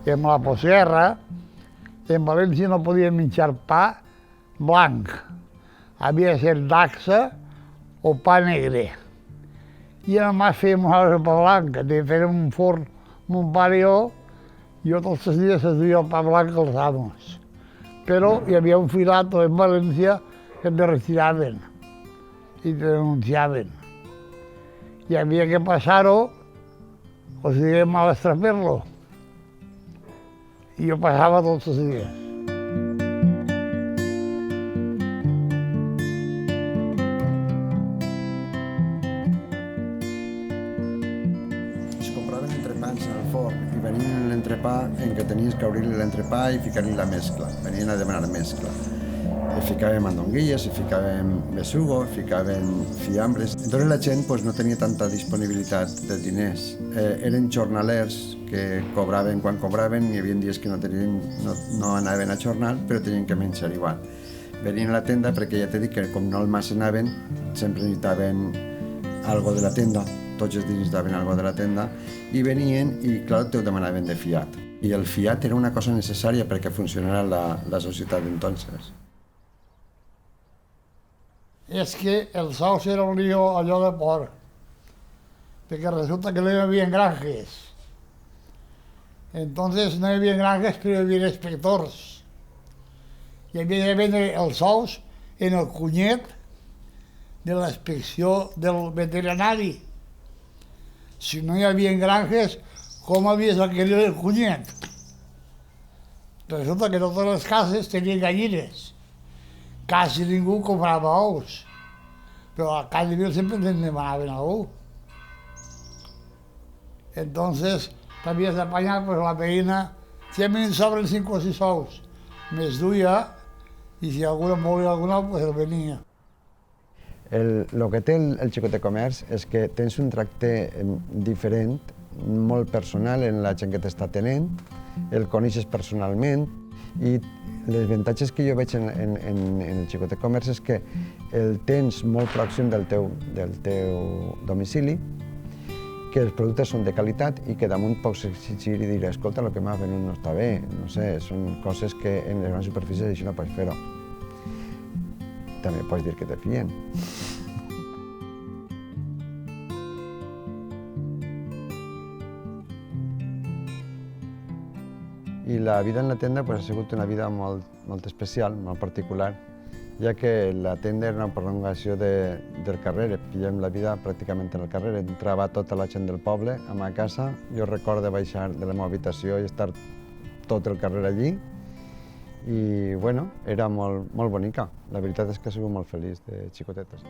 I amb la postguerra, en València no podíem menjar pa blanc. Havia de ser dacsa o pa negre. I només fèiem el pa blanc, que fèiem un forn amb un pare i jo tots els dies es duia el pa blanc als amos. Però hi havia un filato en València que te retiraven i te denunciaven. I havia que passar-ho, o si diguem a l'estraper-lo. I jo passava tots els dies. Es compraven entrepans en el forn i venien en l'entrepà en què tenies que obrir l'entrepà i ficar-hi la mescla. Venien a demanar mescla. Ficàvem mandonguilles, ficàvem besugo, ficàvem fiambres. Entonces la gent no tenia tanta disponibilitat de diners. Eren jornalers que cobraven quan cobraven, hi havia dies que no anaven a jornal, però tenien que menjar igual. Venien a la tenda perquè ja t'he dit que com no el anaven, sempre necessitaven algo de la tenda, tots els dies necessitaven algo de la tenda, i venien i, clar, t'ho demanaven de fiat. I el fiat era una cosa necessària perquè funcionara la societat d'entonces. És que el Saus era un lío allò de por, perquè resulta que no hi havia granjes. Entonces no hi havia granjes, però hi havia inspectors. I havia de vendre els ous en el cunyet de la inspecció del veterinari. Si no hi havia granjes, com havies d'adquirir el cunyet? Resulta que totes les cases tenien gallines. Quasi ningú comprava ous, però a cada dia sempre te'n demanaven algú. Entonces, t'havies d'apanyar la veïna, si a mi en sobren 5 o 6 ous, més duia, i si algú en volia alguna, pues el venia. El que té el xicot de comerç és que tens un tracte diferent, molt personal en la gent que t'està atenent, el coneixes personalment, i les avantatges que jo veig en el xicot de comerç és que el tens molt pròxim del teu domicili, que els productes són de qualitat i que damunt pots exigir i dir escolta, el que m'ha venut no està bé, no sé, són coses que en les grans superfícies això no pots fer-ho. També pots dir que te fien. I la vida en la tenda ha sigut una vida molt especial, molt particular, ja que la tenda era una prolongació del carrer. Pillem la vida pràcticament en el carrer. Entrava tota la gent del poble a ma casa. Jo recordo baixar de la meva habitació i estar tot el carrer allí. I, bueno, era molt bonica. La veritat és que he sigut molt feliç de xicotetes.